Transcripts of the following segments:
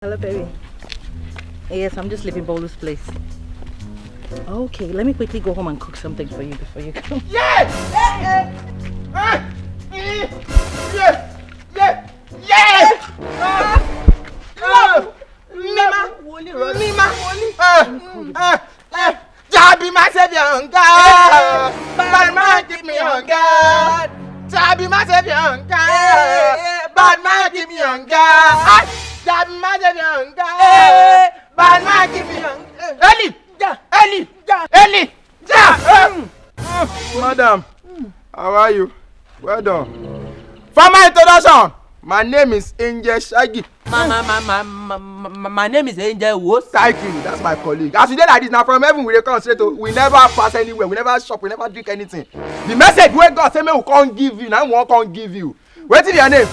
Hello, baby. Yes, I'm just leaving Bolu's place. Okay, let me quickly go home and cook something for you before you come. Yes! Yes! Yes! Yes! Nima! Jabi myself young God! Bad man keep me young God! Jabi myself young God! Bad man keep me young God! Jabi myself young God! Bad man keep me young Eli! Madam, how are you? Well done. For my introduction, my name is Shaggi. My name is Angel Wo. Thank you, that's my colleague. As you did like this, now from heaven we dey come straight to, we never pass anywhere, we never shop, we never drink anything. The message wey God say make we come give you, now we wan come give you. Wetin be your name?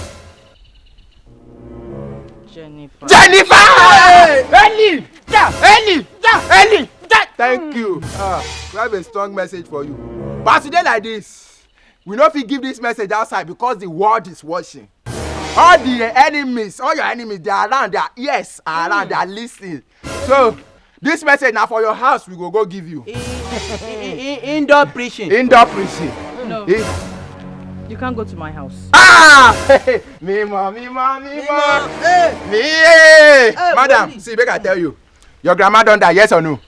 Jennifer. Eli! Thank you. We have a strong message for you. But today like this, we no fit give this message outside because the world is watching. All the enemies, all your enemies, they are around, their ears are around, they are listening. So, this message now for your house, we go give you. Indoor preaching. No. You can't go to my house. Mima. Madam, see, make I tell you. Your grandma done that, yes or no?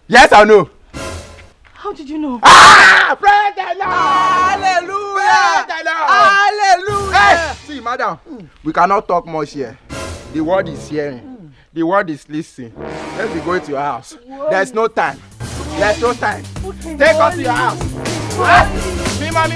Yes or no? How did you know? Praise the Lord! Hallelujah! Praise the Lord! Hallelujah! Hey, see, madam, we cannot talk much here. The word is hearing. The word is listening. Let's be going to your house. There's no time. There's no time. Okay, Take us to your house. Mima.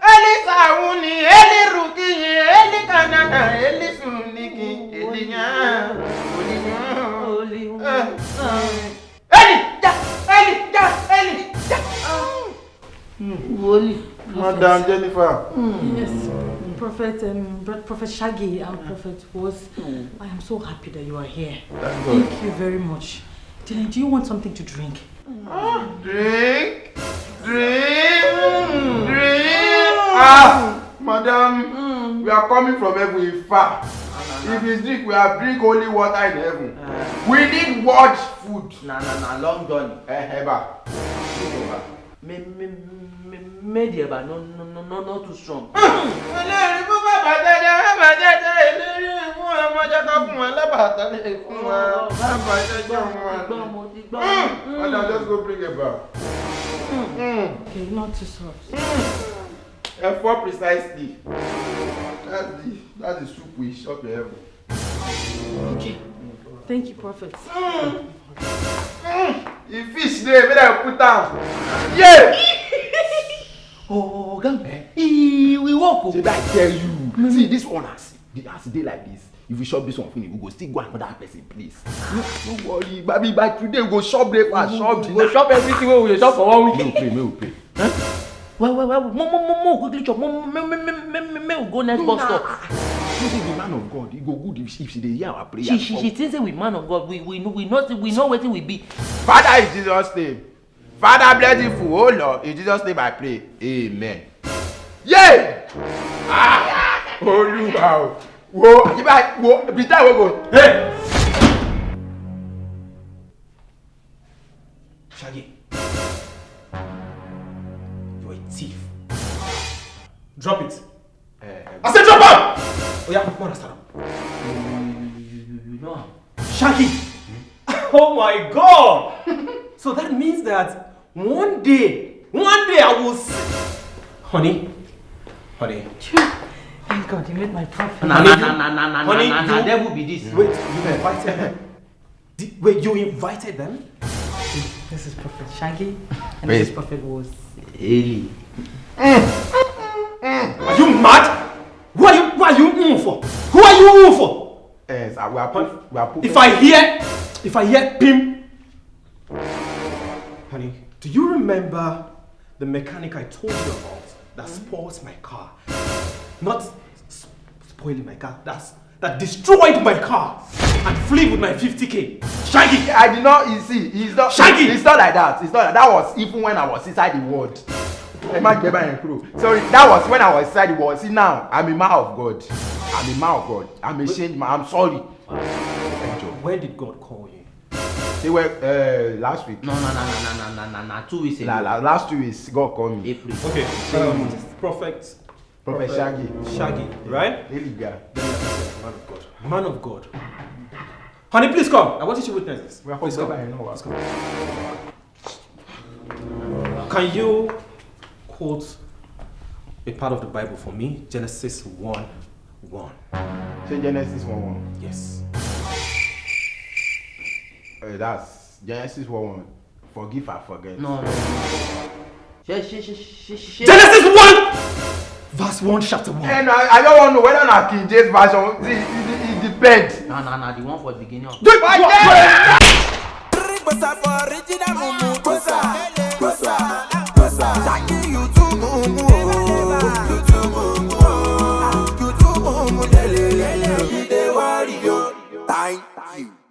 Eli Sawuni, Eli Ruki, Eli Kanaka, Eli Suniki, Eli Nya, Eli. Madam Jennifer. Yes, Prophet Shaggi and Prophet was. I am so happy that you are here. Thank you very much. Do you want something to drink? Drink. Madam, we are coming from heaven far. If it's drink, we have drink only water in heaven. We need watch food. Long journey. Eba. Mediaba, no too strong. Madam, just go bring it back. Okay, not too soft. F4 precisely. That's the soup we shop in heaven. Okay. Thank you, Prophet. The fish there, where I put down. Yeah! Oh, gang. We walk. Did I tell you? See, this one has a day like this. If we shop this one finish, we go still go another person place. Don't worry, baby. By today we go shop breakfast, shop dinner. We go shop everything we will shop for 1 week. May we pay. Well, more quickly chop. May we go next bus stop. You see the man of God, he go good if she dey hear our prayer. She thinks we man of God. We know wetin we be. Father, in Jesus' name. Father, bless you for oh Lord. In Jesus' name I pray. Amen. Yeah! Olúwa o. Wo, be time we go. Hey! Shaggi, you're a thief. Drop it. I said drop it! Oh yeah, come on, start. You know. Shaggi! Oh my God! So that means that one day I will see. Honey. Thank God you made my prophet. Nah, devil be this. Wait, you invited them? Wait, you invited them? This is Prophet Shaggi and Wait. this is Prophet was. Eli. Are you mad? Who are you for? Who are you for? Yes, we are put. If I hear Pim. Honey, do you remember the mechanic I told you about that spoils my car? Not spoiling my car, that destroyed my car. and flee with my 50k. Shaggy! I did not, you see, it's not, Shaggy! It's not like that. It's not like that. Was even when I was inside the world. Sorry, that was when I was inside the world. See now, I'm a man of God. I'm a man of God. I'm a changed man. I'm sorry. When did God call you? They were last week. No. 2 weeks ago. Last 2 weeks, God called me. April. Okay. Prophet Shaggi. Shaggy, right? Really guy. Man of God. Man of God. Honey, please come. I want you to witness this. Please come. Let's go. Can you quote a part of the Bible for me? Genesis 1:1. Say Genesis 1:1. Yes. That's Genesis 1:1. Forgive and forget. No. Genesis 1:1, chapter 1. And I don't want to know whether na King James version. It depends. No, the one for the beginning of. Thank you.